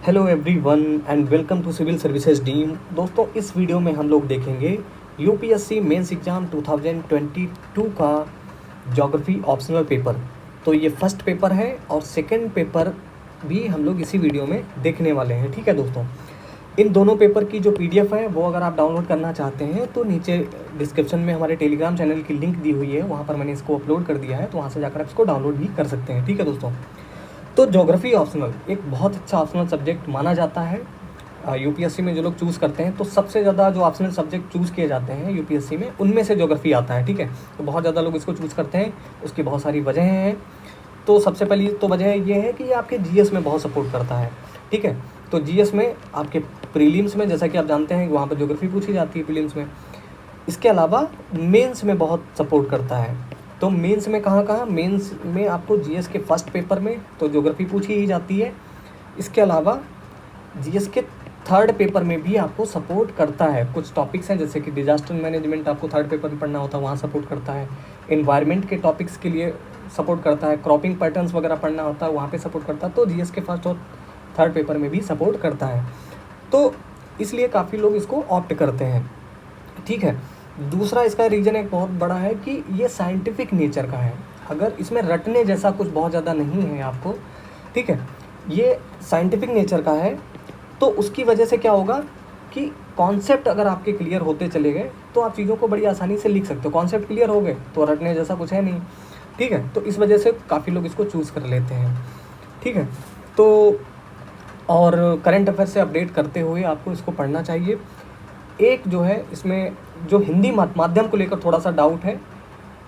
Hello everyone and welcome to civil services dream. दोस्तों, इस video में हम लोग देखेंगे यूपीएससी मेंस एग्ज़ाम 2022 का ज्योग्राफी ऑप्शनल पेपर। तो ये फर्स्ट पेपर है और सेकंड पेपर भी हम लोग इसी वीडियो में देखने वाले हैं। ठीक है दोस्तों, इन दोनों पेपर की जो पीडीएफ है वो अगर आप डाउनलोड करना चाहते हैं तो नीचे डिस्क्रिप्शन में हमारे टेलीग्राम चैनल की लिंक दी हुई है, वहाँ पर मैंने इसको अपलोड कर दिया है, तो वहाँ से जाकर आप इसको डाउनलोड भी कर सकते हैं। ठीक है दोस्तों, तो ज्योग्राफी ऑप्शनल एक बहुत अच्छा ऑप्शनल सब्जेक्ट माना जाता है यूपीएससी में। जो लोग चूज़ करते हैं तो सबसे ज़्यादा जो ऑप्शनल सब्जेक्ट चूज़ किए जाते हैं यूपीएससी में उनमें से ज्योग्राफी आता है। ठीक है, तो बहुत ज़्यादा लोग इसको चूज़ करते हैं, उसकी बहुत सारी वजहें हैं। तो सबसे पहली तो वजह ये है कि ये आपके जीएस में बहुत सपोर्ट करता है। ठीक है, तो जीएस में आपके प्रीलिम्स में, जैसा कि आप जानते हैं, वहाँ पर ज्योग्राफी पूछी जाती है प्रीलिम्स में। इसके अलावा मेंस में बहुत सपोर्ट करता है। तो मेंस में कहाँ मेंस में आपको जीएस के फर्स्ट पेपर में तो ज्योग्राफी पूछी ही जाती है। इसके अलावा जीएस के थर्ड पेपर में भी आपको सपोर्ट करता है। कुछ टॉपिक्स हैं जैसे कि डिजास्टर मैनेजमेंट आपको थर्ड पेपर में पढ़ना होता है, वहाँ सपोर्ट करता है। एनवायरनमेंट के टॉपिक्स के लिए सपोर्ट करता है। क्रॉपिंग पैटर्न्स वगैरह पढ़ना होता है, वहाँ पे सपोर्ट करता है। तो जीएस के फर्स्ट और थर्ड पेपर में भी सपोर्ट करता है, तो इसलिए काफ़ी लोग इसको ऑप्ट करते हैं। ठीक है, दूसरा इसका रीज़न एक बहुत बड़ा है कि ये साइंटिफिक नेचर का है। अगर इसमें रटने जैसा कुछ बहुत ज़्यादा नहीं है आपको, ठीक है, ये साइंटिफिक नेचर का है, तो उसकी वजह से क्या होगा कि कॉन्सेप्ट अगर आपके क्लियर होते चले गए तो आप चीज़ों को बड़ी आसानी से लिख सकते हो। कॉन्सेप्ट क्लियर हो गए तो रटने जैसा कुछ है नहीं। ठीक है, तो इस वजह से काफ़ी लोग इसको चूज़ कर लेते हैं। ठीक है, तो और करंट अफेयर से अपडेट करते हुए आपको इसको पढ़ना चाहिए। एक जो है इसमें जो हिंदी माध्यम को लेकर थोड़ा सा डाउट है,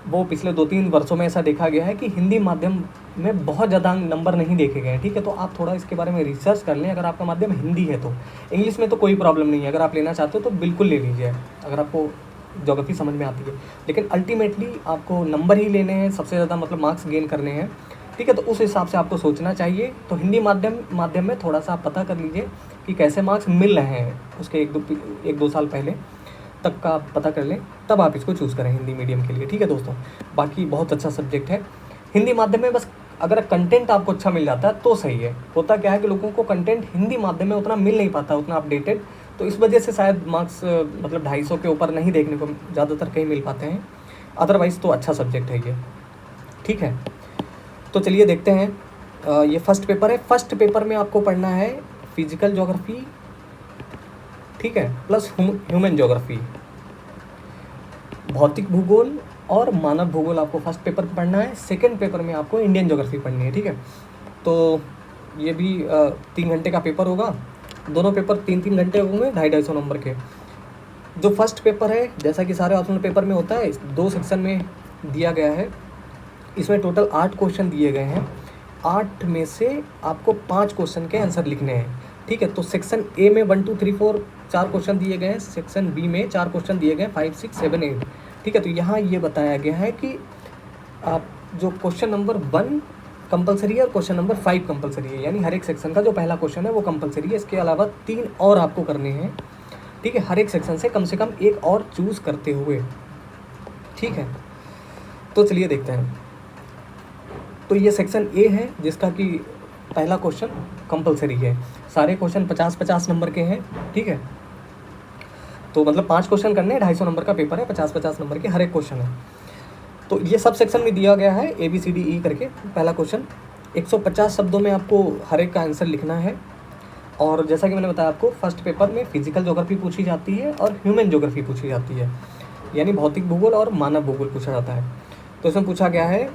वो पिछले 2-3 वर्षों में ऐसा देखा गया है कि हिंदी माध्यम में बहुत ज़्यादा नंबर नहीं देखे गए हैं। ठीक है, तो आप थोड़ा इसके बारे में रिसर्च कर लें। अगर आपका माध्यम हिंदी है तो इंग्लिश में तो कोई प्रॉब्लम नहीं है, अगर आप लेना चाहते हो तो बिल्कुल ले लीजिए अगर आपको ज्योग्राफी समझ में आती है। लेकिन अल्टीमेटली आपको नंबर ही लेने हैं, सबसे ज़्यादा मतलब मार्क्स गेन करने हैं। ठीक है, तो उस हिसाब से आपको सोचना चाहिए। तो हिंदी माध्यम में थोड़ा सा आप पता कर लीजिए कि कैसे मार्क्स मिल रहे हैं, उसके एक दो साल पहले तक का आप पता कर लें, तब आप इसको चूज़ करें हिंदी मीडियम के लिए। ठीक है दोस्तों, बाकी बहुत अच्छा सब्जेक्ट है हिंदी माध्यम में। बस अगर कंटेंट आपको अच्छा मिल जाता है तो सही है। होता क्या है कि लोगों को कंटेंट हिंदी माध्यम में उतना मिल नहीं पाता, उतना अपडेटेड, तो इस वजह से शायद मार्क्स मतलब 250 के ऊपर नहीं देखने को ज़्यादातर कहीं मिल पाते हैं। अदरवाइज़ तो अच्छा सब्जेक्ट है ये। ठीक है, तो चलिए देखते हैं। ये फर्स्ट पेपर है। फर्स्ट पेपर में आपको पढ़ना है फिजिकल ज्योग्राफी, ठीक है, प्लस ह्यूमन ज्योग्राफी, भौतिक भूगोल और मानव भूगोल आपको फर्स्ट पेपर में पढ़ना है। सेकंड पेपर में आपको इंडियन ज्योग्राफी पढ़नी है। ठीक है, तो ये भी 3 घंटे का पेपर होगा। दोनों पेपर 3-3 घंटे होंगे, 250-250 नंबर के। जो फर्स्ट पेपर है, जैसा कि सारे ऑप्शनल पेपर में होता है, 2 सेक्शन में दिया गया है। इसमें टोटल 8 क्वेश्चन दिए गए हैं। 8 में से आपको 5 क्वेश्चन के आंसर लिखने हैं। ठीक है, तो सेक्शन ए में 1 2 3 4 4 क्वेश्चन दिए गए हैं। सेक्शन बी में 4 क्वेश्चन दिए गए हैं, 5 6 7 8। ठीक है, तो यहाँ ये बताया गया है कि आप जो क्वेश्चन नंबर 1 कंपलसरी है और क्वेश्चन नंबर 5 कंपलसरी है, यानी हर एक सेक्शन का जो पहला क्वेश्चन है वो कंपलसरी है। इसके अलावा 3 और आपको करने हैं। ठीक है, हर एक सेक्शन से कम एक और चूज़ करते हुए। ठीक है, तो चलिए देखते हैं। तो ये सेक्शन ए है जिसका कि पहला क्वेश्चन कंपलसरी है। सारे क्वेश्चन 50-50 नंबर के हैं। ठीक है, तो मतलब 5 क्वेश्चन करने हैं, 250 नंबर का पेपर है, 50-50 नंबर के हर एक क्वेश्चन है। तो ये सब सेक्शन में दिया गया है ABCDE करके। पहला क्वेश्चन 150 शब्दों में आपको हर एक का आंसर लिखना है। और जैसा कि मैंने बताया आपको, फर्स्ट पेपर में फिजिकल ज्योग्राफी पूछी जाती है और ह्यूमन ज्योग्राफी पूछी जाती है, यानी भौतिक भूगोल और मानव भूगोल पूछा जाता है। तो इसमें पूछा गया है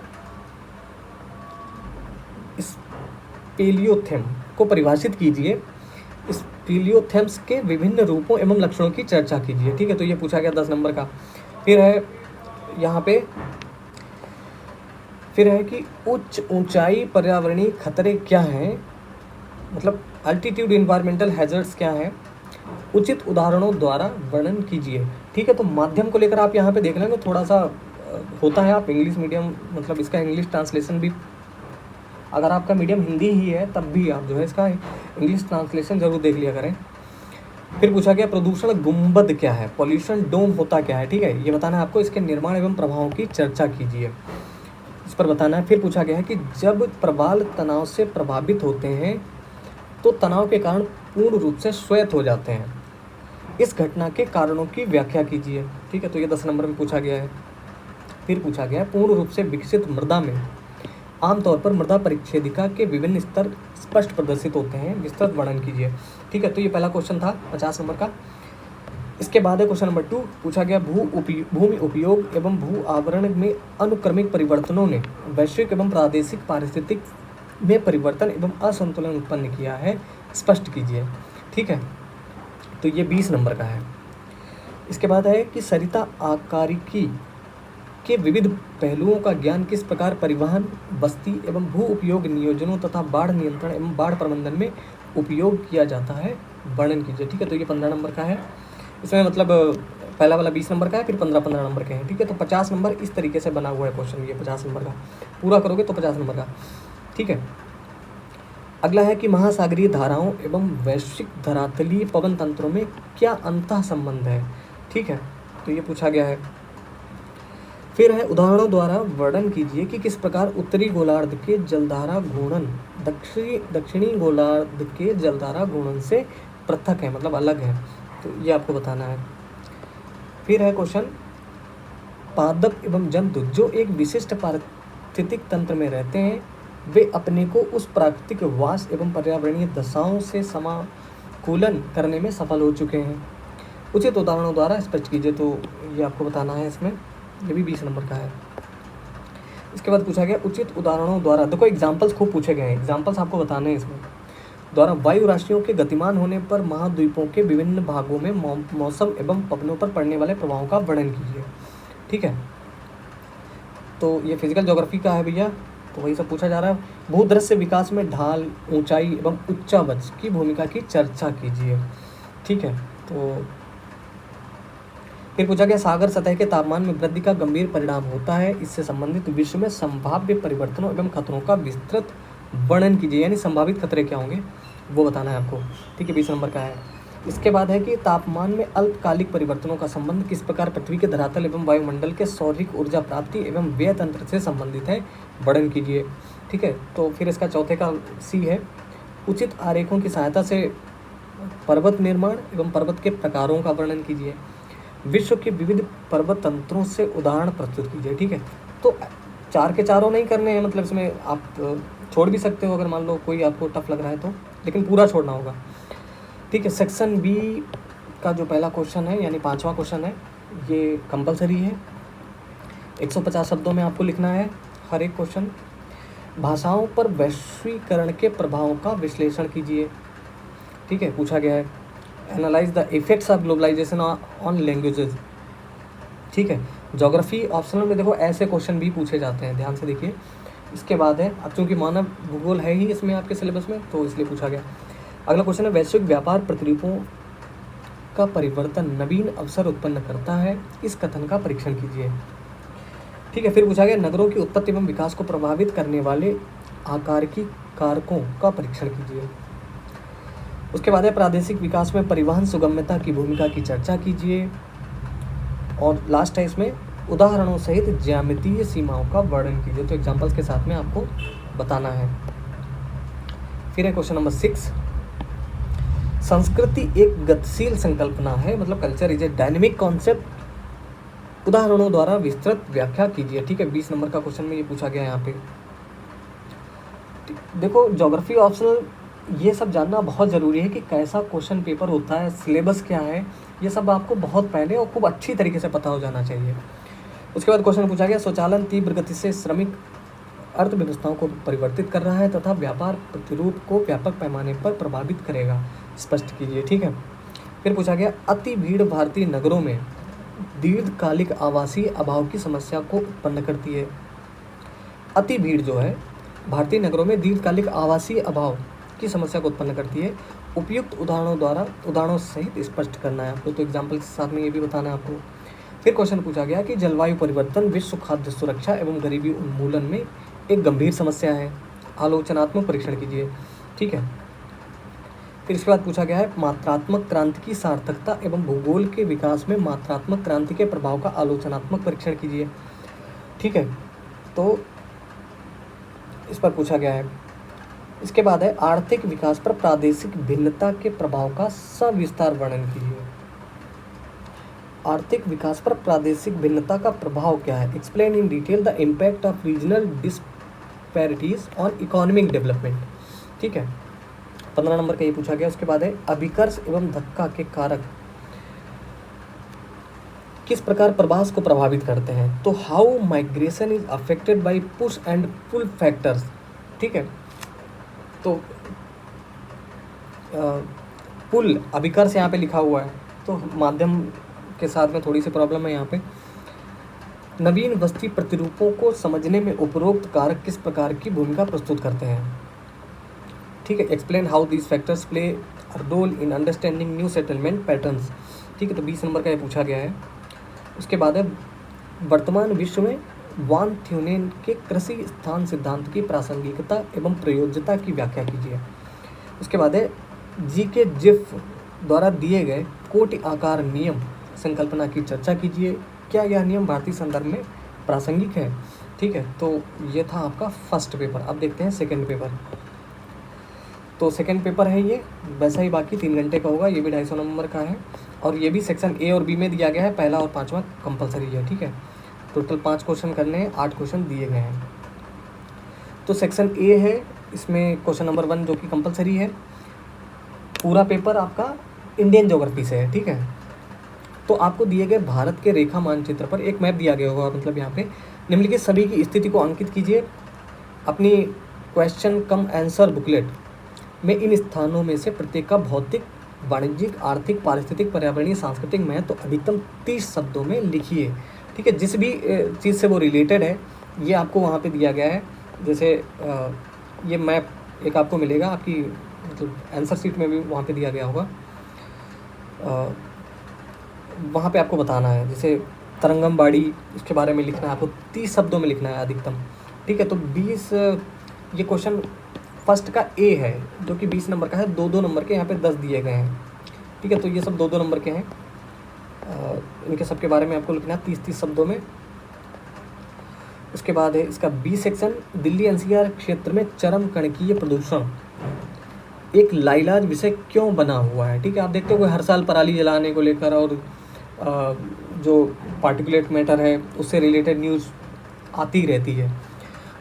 स्पेलियोथेम को परिभाषित कीजिए, स्पेलियोथेम्स के विभिन्न रूपों एवं लक्षणों की चर्चा कीजिए। ठीक है, तो ये पूछा गया 10 नंबर का। फिर है यहाँ पे, फिर है कि उच्च ऊंचाई पर्यावरणीय खतरे क्या हैं, मतलब अल्टीट्यूड इन्वायरमेंटल हैजर्ड्स क्या हैं, उचित उदाहरणों द्वारा वर्णन कीजिए। ठीक है, तो माध्यम को लेकर आप यहाँ पे देख लेंगे, थोड़ा सा होता है। आप इंग्लिश मीडियम, मतलब इसका इंग्लिश ट्रांसलेशन भी, अगर आपका मीडियम हिंदी ही है तब भी आप जो है इसका इंग्लिश ट्रांसलेशन ज़रूर देख लिया करें। फिर पूछा गया प्रदूषण गुंबद क्या है, पॉल्यूशन डोम होता क्या है। ठीक है, ये बताना है आपको। इसके निर्माण एवं प्रभावों की चर्चा कीजिए, इस पर बताना है। फिर पूछा गया है कि जब प्रवाल तनाव से प्रभावित होते हैं तो तनाव के कारण पूर्ण रूप से श्वेत हो जाते हैं। इस घटना के कारणों की व्याख्या कीजिए। ठीक है, तो ये 10 नंबर में पूछा गया है। फिर पूछा गया है पूर्ण रूप से विकसित मृदा में आमतौर पर मृदा परिच्छेदिका के विभिन्न स्तर स्पष्ट प्रदर्शित होते हैं, विस्तृत वर्णन कीजिए। ठीक है, तो ये पहला क्वेश्चन था 50 नंबर का। इसके बाद है क्वेश्चन नंबर 2, पूछा गया भूमि उपयोग एवं भू आवरण में अनुक्रमिक परिवर्तनों ने वैश्विक एवं प्रादेशिक पारिस्थितिक में परिवर्तन एवं असंतुलन उत्पन्न किया है, स्पष्ट कीजिए। ठीक है, तो ये 20 नंबर का है। इसके बाद है कि सरिता आकारिकी के विविध पहलुओं का ज्ञान किस प्रकार परिवहन, बस्ती एवं भू उपयोग नियोजनों तथा बाढ़ नियंत्रण एवं बाढ़ प्रबंधन में उपयोग किया जाता है, वर्णन कीजिए। ठीक है, तो ये 15 नंबर का है। इसमें मतलब पहला वाला 20 नंबर का है, फिर 15 नंबर के हैं। ठीक है, तो 50 नंबर इस तरीके से बना हुआ है क्वेश्चन, ये 50 नंबर का पूरा करोगे तो 50 नंबर का। ठीक है, अगला है कि महासागरीय धाराओं एवं वैश्विक धरातलीय पवन तंत्रों में क्या अंतः संबंध है। ठीक है, तो ये पूछा गया है। फिर है उदाहरणों द्वारा वर्णन कीजिए कि किस प्रकार उत्तरी गोलार्ध के जलधारा घूर्णन दक्षिणी गोलार्ध के जलधारा घूर्णन से पृथक है, मतलब अलग है, तो ये आपको बताना है। फिर है क्वेश्चन, पादप एवं जंतु जो एक विशिष्ट पारिस्थितिक तंत्र में रहते हैं, वे अपने को उस प्राकृतिक वास एवं पर्यावरणीय दशाओं से समाकुलन करने में सफल हो चुके हैं, उचित उदाहरणों द्वारा स्पष्ट कीजिए। तो ये आपको बताना है इसमें, ये भी 20 नंबर का है। इसके बाद पूछा गया उचित उदाहरणों द्वारा, देखो एग्जाम्पल्स खूब पूछे गए हैं, एग्जाम्पल्स आपको बताने हैं इसमें, द्वारा वायु राशियों के गतिमान होने पर महाद्वीपों के विभिन्न भागों में मौसम एवं पवनों पर पड़ने वाले प्रभावों का वर्णन कीजिए। ठीक है, तो ये फिजिकल ज्योग्राफी का है भैया, तो वही सब पूछा जा रहा है। भूदृश्य विकास में ढाल, ऊंचाई एवं उच्चावच की भूमिका की चर्चा कीजिए। ठीक है, तो फिर पूछा गया सागर सतह के तापमान में वृद्धि का गंभीर परिणाम होता है, इससे संबंधित विश्व में संभाव्य परिवर्तनों एवं खतरों का विस्तृत वर्णन कीजिए, यानी संभावित खतरे क्या होंगे वो बताना है आपको। ठीक है, 20 नंबर का है। इसके बाद है कि तापमान में अल्पकालिक परिवर्तनों का संबंध किस प्रकार पृथ्वी के धरातल एवं वायुमंडल के सौरिक ऊर्जा प्राप्ति एवं व्यय तंत्र से संबंधित है, वर्णन कीजिए। ठीक है, तो फिर इसका चौथे का सी है, उचित आरेखों की सहायता से पर्वत निर्माण एवं पर्वत के प्रकारों का वर्णन कीजिए। विश्व के विविध पर्वत तंत्रों से उदाहरण प्रस्तुत कीजिए। ठीक है, तो 4 के चारों नहीं करने हैं, मतलब इसमें आप छोड़ भी सकते हो अगर मान लो कोई आपको टफ लग रहा है तो, लेकिन पूरा छोड़ना होगा। ठीक है, सेक्शन बी का जो पहला क्वेश्चन है, यानी 5वां क्वेश्चन है, ये कंपलसरी है, 150 शब्दों में आपको लिखना है हर एक क्वेश्चन। भाषाओं पर वैश्वीकरण के प्रभावों का विश्लेषण कीजिए। ठीक है, पूछा गया है analyse the effects of globalisation on languages. ठीक है, ज्योग्राफी ऑप्शनल में देखो ऐसे क्वेश्चन भी पूछे जाते हैं, ध्यान से देखिए। इसके बाद है, अब चूंकि मानव भूगोल है ही इसमें आपके सिलेबस में, तो इसलिए पूछा गया। अगला क्वेश्चन है वैश्विक व्यापार प्रतिरूपों का परिवर्तन नवीन अवसर उत्पन्न करता है, इस कथन का परीक्षण कीजिए। ठीक है, फिर पूछा गया नगरों की उत्पत्ति एवं विकास को प्रभावित करने वाले आकारिकी कारकों का परीक्षण कीजिए। उसके बाद है प्रादेशिक विकास में परिवहन सुगम्यता की भूमिका की चर्चा कीजिए। और लास्ट है इसमें उदाहरणों सहित ज्यामितीय सीमाओं का वर्णन कीजिए, तो एग्जांपल्स के साथ में आपको बताना है। फिर है क्वेश्चन नंबर 6, संस्कृति एक गतिशील संकल्पना है, मतलब culture is a dynamic concept, उदाहरणों द्वारा विस्तृत व्याख्या कीजिए। ठीक है, 20 नंबर का क्वेश्चन में ये पूछा गया है यहाँ पे। देखो ज्योग्राफी ऑप्शनल ये सब जानना बहुत ज़रूरी है कि कैसा क्वेश्चन पेपर होता है, सिलेबस क्या है, ये सब आपको बहुत पहले और खूब अच्छी तरीके से पता हो जाना चाहिए। उसके बाद क्वेश्चन पूछा गया स्वचालन तीव्र गति से श्रमिक अर्थव्यवस्थाओं को परिवर्तित कर रहा है तथा व्यापार प्रतिरूप को व्यापक पैमाने पर प्रभावित करेगा, स्पष्ट कीजिए। ठीक है, फिर पूछा गया अति भीड़ भारतीय नगरों में दीर्घकालिक आवासीय अभाव की समस्या को उत्पन्न करती है। अति भीड़ जो है भारतीय नगरों में दीर्घकालिक आवासीय अभाव की समस्या को उत्पन्न करती है, उपयुक्त उदाहरणों सहित स्पष्ट करना है आपको, तो एग्जाम्पल के साथ में ये भी बताना है आपको। फिर क्वेश्चन पूछा गया कि जलवायु परिवर्तन विश्व खाद्य सुरक्षा एवं गरीबी उन्मूलन में एक गंभीर समस्या है, आलोचनात्मक परीक्षण कीजिए। ठीक है, फिर इसके बाद पूछा गया है मात्रात्मक क्रांति की सार्थकता एवं भूगोल के विकास में मात्रात्मक क्रांति के प्रभाव का आलोचनात्मक परीक्षण कीजिए। ठीक है, तो इस पर पूछा गया है इसके बाद है आर्थिक विकास पर प्रादेशिक भिन्नता के प्रभाव का सविस्तार वर्णन कीजिए। आर्थिक विकास पर प्रादेशिक भिन्नता का प्रभाव क्या है? Explain in detail the impact of regional disparities on economic development. ठीक है, 15 नंबर का ये पूछा गया। उसके बाद है अभिकर्ष एवं धक्का के कारक किस प्रकार प्रवास को प्रभावित करते हैं? तो how migration is affected by push and pull factors. ठीक है, तो पुल अभिकर्ष यहाँ पे लिखा हुआ है, तो माध्यम के साथ में थोड़ी सी प्रॉब्लम है यहाँ पे। नवीन बस्ती प्रतिरूपों को समझने में उपरोक्त कारक किस प्रकार की भूमिका प्रस्तुत करते हैं? ठीक है, explain how these factors play role in understanding new settlement patterns. ठीक है, तो 20 नंबर का ये पूछा गया है। उसके बाद है वर्तमान विश्व में वान थ्यूनेन के कृषि स्थान सिद्धांत की प्रासंगिकता एवं प्रयोज्यता की व्याख्या कीजिए। उसके बाद है जी के जिफ द्वारा दिए गए कोटि आकार नियम संकल्पना की चर्चा कीजिए। क्या यह नियम भारतीय संदर्भ में प्रासंगिक है? ठीक है, तो ये था आपका फर्स्ट पेपर। अब देखते हैं सेकंड पेपर। तो सेकंड पेपर है ये वैसा ही बाकी 3 घंटे का होगा, ये भी 250 नंबर का है और ये भी सेक्शन ए और बी में दिया गया है। पहला और 5वां कंपलसरी है। ठीक है, टोटल 5 क्वेश्चन करने हैं, 8 क्वेश्चन दिए गए हैं। तो सेक्शन ए है, इसमें क्वेश्चन नंबर 1 जो कि कंपलसरी है। पूरा पेपर आपका इंडियन ज्योग्राफी से है। ठीक है, तो आपको दिए गए भारत के रेखा मानचित्र पर एक मैप दिया गया होगा, मतलब यहाँ पे निम्नलिखित सभी की स्थिति को अंकित कीजिए। अपनी क्वेश्चन कम आंसर बुकलेट में इन स्थानों में से प्रत्येक का भौतिक, वाणिज्यिक, आर्थिक, पारिस्थितिक, पर्यावरणीय, सांस्कृतिक महत्व तो अधिकतम 30 शब्दों में लिखिए। ठीक है, जिस भी चीज़ से वो रिलेटेड है ये आपको वहाँ पे दिया गया है। जैसे ये मैप एक आपको मिलेगा आपकी मतलब आंसर शीट में भी वहाँ पे दिया गया होगा, वहाँ पे आपको बताना है। जैसे तरंगमबाड़ी, इसके बारे में लिखना है आपको, 30 शब्दों में लिखना है अधिकतम। ठीक है, तो 20 ये क्वेश्चन फर्स्ट का ए है जो कि 20 नंबर का है। 2-2 नंबर के यहाँ पे 10 दिए गए हैं। ठीक है, तो ये सब 2-2 नंबर के हैं। इनके सब के बारे में आपको लिखना है 30-30 शब्दों में। उसके बाद है इसका बी सेक्शन, दिल्ली एनसीआर क्षेत्र में चरम कणकीय प्रदूषण एक लाइलाज विषय क्यों बना हुआ है? ठीक है, आप देखते हो हर साल पराली जलाने को लेकर और जो पार्टिकुलेट मैटर है उससे रिलेटेड न्यूज़ आती रहती है।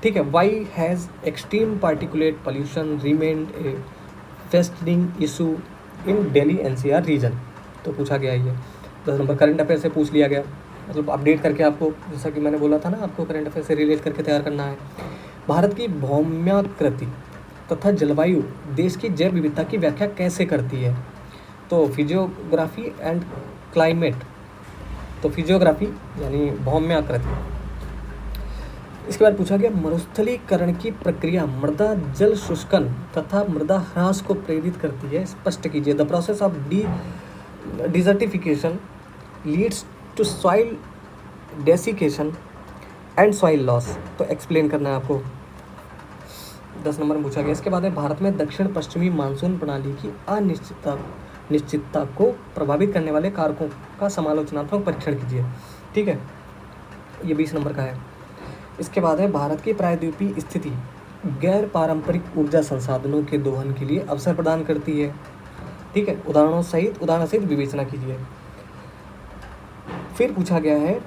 ठीक है, why has extreme particulate pollution remained a festering issue in Delhi NCR region? तो पूछा गया ये 10 नंबर करंट अफेयर से पूछ लिया गया, मतलब अपडेट करके आपको, जैसा कि मैंने बोला था ना आपको करंट अफेयर से रिलेट करके तैयार करना है। भारत की भौम्याकृति तथा जलवायु देश की जैव विविधता की व्याख्या कैसे करती है? तो फिजियोग्राफी एंड क्लाइमेट, तो फिजियोग्राफी यानी भौम्याकृति। इसके बाद पूछा गया मरुस्थलीकरण की प्रक्रिया मृदा जल शुष्कन तथा मृदा ह्रास को प्रेरित करती है, स्पष्ट कीजिए। The process of desertification leads to soil desiccation and soil loss, तो एक्सप्लेन करना है आपको। 10 नंबर में पूछा गया। इसके बाद है भारत में दक्षिण पश्चिमी मानसून प्रणाली की निश्चितता को प्रभावित करने वाले कारकों का समालोचनात्मक परीक्षण कीजिए। ठीक है, ये 20 नंबर का है। इसके बाद है भारत की प्रायद्वीपीय स्थिति गैर पारंपरिक ऊर्जा संसाधनों के दोहन के लिए अवसर प्रदान करती है। ठीक है, उदाहरण सहित विवेचना कीजिए। फिर पूछा गया है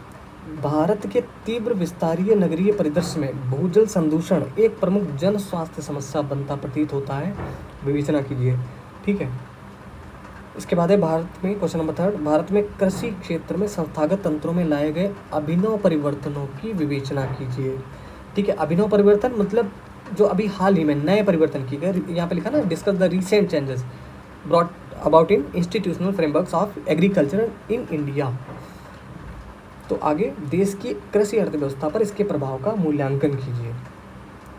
भारत के तीव्र विस्तारीय नगरीय परिदृश्य में भूजल संदूषण एक प्रमुख जन स्वास्थ्य समस्या बनता प्रतीत होता है, विवेचना कीजिए। ठीक है, इसके बाद है भारत में क्वेश्चन नंबर 3, भारत में कृषि क्षेत्र में संस्थागत तंत्रों में लाए गए अभिनव परिवर्तनों की विवेचना कीजिए। ठीक है, अभिनव परिवर्तन मतलब जो अभी हाल ही में नए परिवर्तन किए गए, यहाँ पे लिखा ना discuss the recent changes brought about in institutional frameworks of agriculture in India. तो आगे देश की कृषि अर्थव्यवस्था पर इसके प्रभाव का मूल्यांकन कीजिए,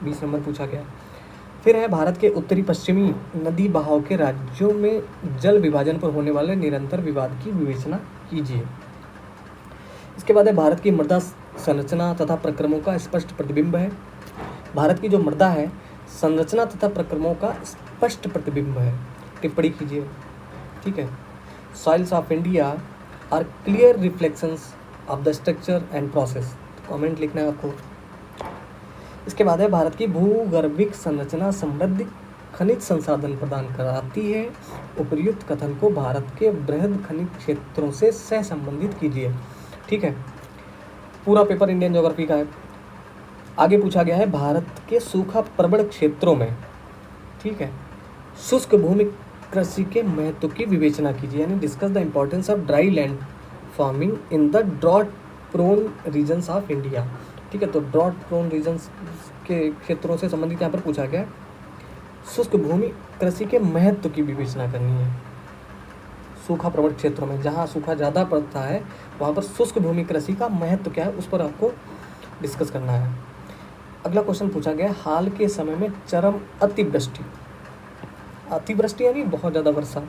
20 नंबर पूछा गया। फिर है भारत के उत्तरी पश्चिमी नदी बहाव के राज्यों में जल विभाजन पर होने वाले निरंतर विवाद की विवेचना कीजिए। इसके बाद है भारत की मृदा संरचना तथा प्रक्रमों का स्पष्ट प्रतिबिंब है। भारत की जो मृदा है संरचना तथा प्रक्रमों का स्पष्ट प्रतिबिंब है, टिप्पणी कीजिए। ठीक है, soils of India are clear reflections of the structure and process, comment लिखना है आपको। इसके बाद है भारत की भूगर्भिक संरचना समृद्ध खनिज संसाधन प्रदान कराती है। उपर्युक्त कथन को भारत के बृहद खनिज क्षेत्रों से सह संबंधित कीजिए। ठीक है, पूरा पेपर इंडियन ज्योग्राफी का है। आगे पूछा गया है भारत के सूखा प्रवण क्षेत्रों में, ठीक है, शुष्क भूमि कृषि के महत्व की विवेचना कीजिए, यानी discuss the importance of dry land farming in the drought prone regions of India. ठीक है, तो ड्रॉट प्रोन रीजन्स के क्षेत्रों से संबंधित यहाँ पर पूछा गया है। शुष्क भूमि कृषि के महत्व की विवेचना करनी है। सूखा प्रवण क्षेत्रों में जहाँ सूखा ज़्यादा पड़ता है वहाँ पर शुष्क भूमि कृषि का महत्व क्या है, उस पर आपको डिस्कस करना है। अगला क्वेश्चन पूछा गया, हाल के समय में चरम अतिवृष्टि, अतिवृष्टि यानी बहुत ज़्यादा वर्षा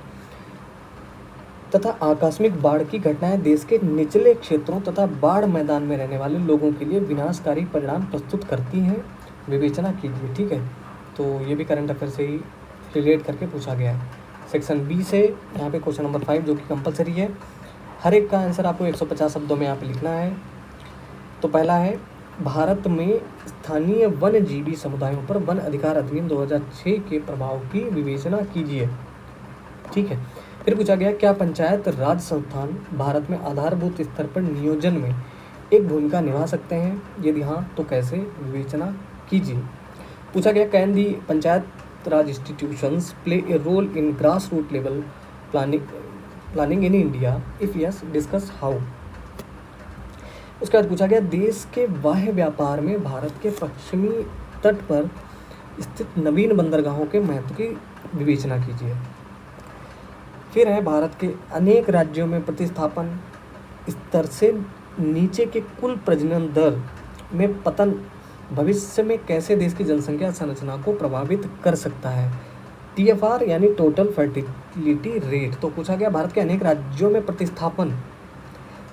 तथा आकस्मिक बाढ़ की घटनाएं देश के निचले क्षेत्रों तथा बाढ़ मैदान में रहने वाले लोगों के लिए विनाशकारी परिणाम प्रस्तुत करती हैं, विवेचना कीजिए। ठीक है, तो ये भी करंट अफेयर से ही रिलेट करके पूछा गया है। सेक्शन बी से यहाँ पे क्वेश्चन नंबर 5 जो कि कंपलसरी है, हर एक का आंसर आपको 150 शब्दों में यहाँ पे लिखना है। तो पहला है, भारत में स्थानीय वन्यजीवी समुदायों पर वन अधिकार अधिनियम 2006 के प्रभाव की विवेचना कीजिए। ठीक है, फिर पूछा गया, क्या पंचायत राज संस्थान भारत में आधारभूत स्तर पर नियोजन में एक भूमिका निभा सकते हैं, यदि हाँ तो कैसे, विवेचना कीजिए। पूछा गया, can the panchayat raj institutions play a role in grass root level planning in India, if yes discuss how. उसके बाद पूछा गया, देश के बाह्य व्यापार में भारत के पश्चिमी तट पर स्थित नवीन बंदरगाहों के महत्व की विवेचना कीजिए। फिर है, भारत के अनेक राज्यों में प्रतिस्थापन स्तर से नीचे के कुल प्रजनन दर में पतन भविष्य में कैसे देश की जनसंख्या संरचना को प्रभावित कर सकता है, TFR यानी टोटल फर्टिलिटी रेट। तो पूछा गया, भारत के अनेक राज्यों में प्रतिस्थापन,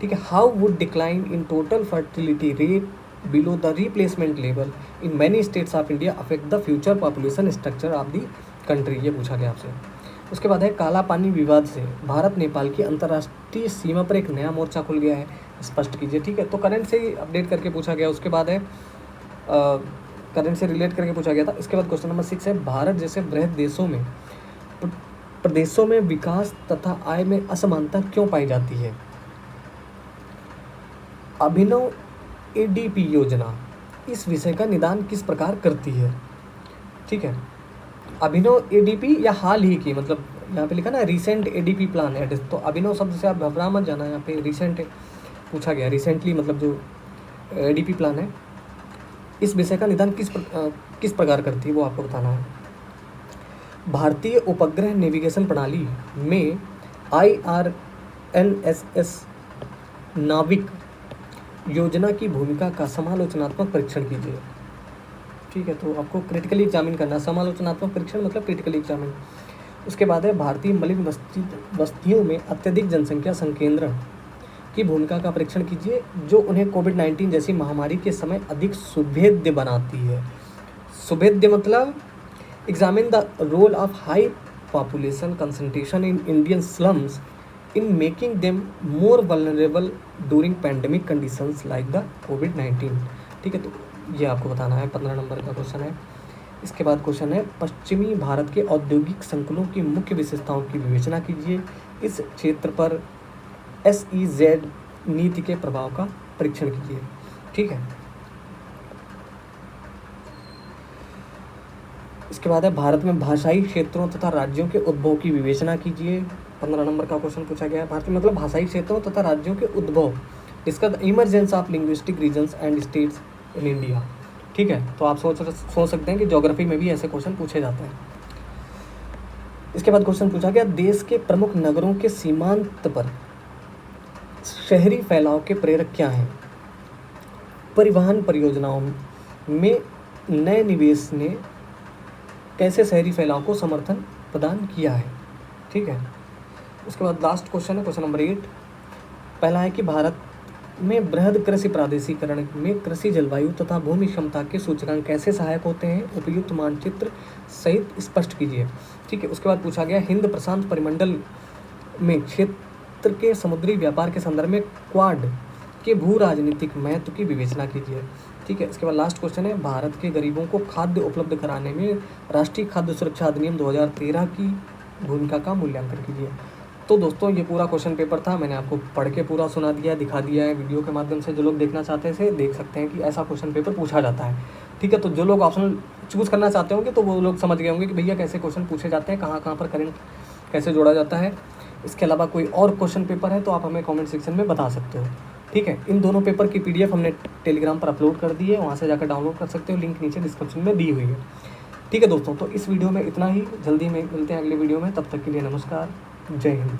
ठीक है, how would decline in total fertility rate below the replacement level in many states of India affect the future population structure of the country, ये पूछा गया आपसे। उसके बाद है, काला पानी विवाद से भारत नेपाल की अंतर्राष्ट्रीय सीमा पर एक नया मोर्चा खुल गया है, स्पष्ट कीजिए। ठीक है, तो करंट से ही अपडेट करके पूछा गया। उसके बाद है, करंट से रिलेट करके पूछा गया था। इसके बाद क्वेश्चन नंबर 6 है, भारत जैसे बृहद देशों में प्रदेशों में विकास तथा आय में असमानता क्यों पाई जाती है, अभिनव ADP योजना इस विषय का निदान किस प्रकार करती है। ठीक है, अभिनव ADP या हाल ही की, मतलब यहाँ पे लिखा ना रिसेंट ADP प्लान है, तो अभिनव शब्द से आप घबरा मत जाना, यहाँ पे रिसेंट पूछा गया, रिसेंटली मतलब जो ADP प्लान है इस विषय का निदान किस प्रकार करती है वो आपको बताना है। भारतीय उपग्रह नेविगेशन प्रणाली में IRNSS नाविक योजना की भूमिका का समालोचनात्मक परीक्षण कीजिए। ठीक है, तो आपको क्रिटिकली एग्जामिन करना, समालोचनात्मक परीक्षण मतलब क्रिटिकली एग्जामिन। उसके बाद है, भारतीय मलिन बस्तियों में अत्यधिक जनसंख्या संकेंद्रण की भूमिका का परीक्षण कीजिए, जो उन्हें कोविड-19 जैसी महामारी के समय अधिक सुभेद्य बनाती है। सुभेद्य मतलब examine the role of high population concentration in Indian slums in making them more vulnerable during pandemic conditions like the कोविड-19। ठीक है, तो ये आपको बताना है, 15 नंबर का क्वेश्चन है। इसके बाद क्वेश्चन है, पश्चिमी भारत के औद्योगिक संकुलों की मुख्य विशेषताओं की विवेचना कीजिए, इस क्षेत्र पर SEZ नीति के प्रभाव का परीक्षण कीजिए। ठीक है, इसके बाद है, भारत में भाषाई क्षेत्रों तथा राज्यों के उद्भव की विवेचना कीजिए। 15 नंबर का क्वेश्चन पूछा गया है, भारत में मतलब भाषाई क्षेत्रों तथा राज्यों के उद्भव, discuss the emergence of linguistic regions and states in India. ठीक है, तो आप सोच सकते हैं कि ज्योग्राफी में भी ऐसे क्वेश्चन पूछे जाते हैं। इसके बाद क्वेश्चन पूछा गया, देश के प्रमुख नगरों के सीमांत पर शहरी फैलाव के प्रेरक क्या हैं, परिवहन परियोजनाओं में नए निवेश ने कैसे शहरी फैलाव को समर्थन प्रदान किया है। ठीक है, उसके बाद लास्ट क्वेश्चन है, क्वेश्चन नंबर 8। पहला है कि भारत में बृहद कृषि प्रादेशिकरण में कृषि जलवायु तथा भूमि क्षमता के सूचकांक कैसे सहायक होते हैं, उपयुक्त मानचित्र सहित स्पष्ट कीजिए। ठीक है, उसके बाद पूछा गया, हिंद प्रशांत परिमंडल में क्षेत्र के समुद्री व्यापार के संदर्भ में क्वाड के भू राजनीतिक महत्व की विवेचना कीजिए। ठीक है। इसके बाद लास्ट क्वेश्चन है, भारत के गरीबों को खाद्य उपलब्ध कराने में राष्ट्रीय खाद्य सुरक्षा अधिनियम 2013 की भूमिका का मूल्यांकन कीजिए। तो दोस्तों ये पूरा क्वेश्चन पेपर था, मैंने आपको पढ़ के पूरा सुना दिया है, दिखा दिया है वीडियो के माध्यम से। जो लोग देखना चाहते हैं देख सकते हैं कि ऐसा क्वेश्चन पेपर पूछा जाता है। ठीक है, तो जो लोग ऑप्शनल चूज़ करना चाहते होंगे तो वो लोग समझ गए होंगे कि भैया कैसे क्वेश्चन पूछे जाते हैं, कहाँ कहाँ पर करंट कैसे जोड़ा जाता है। इसके अलावा कोई और क्वेश्चन पेपर है तो आप हमें कमेंट सेक्शन में बता सकते हो। ठीक है, इन दोनों पेपर की PDF हमने टेलीग्राम पर अपलोड कर दी है, वहाँ से जाकर डाउनलोड कर सकते हो, लिंक नीचे डिस्क्रिप्शन में दी हुई है। ठीक है दोस्तों, तो इस वीडियो में इतना ही, जल्दी में मिलते हैं अगले वीडियो में, तब तक के लिए नमस्कार, जय हिंद।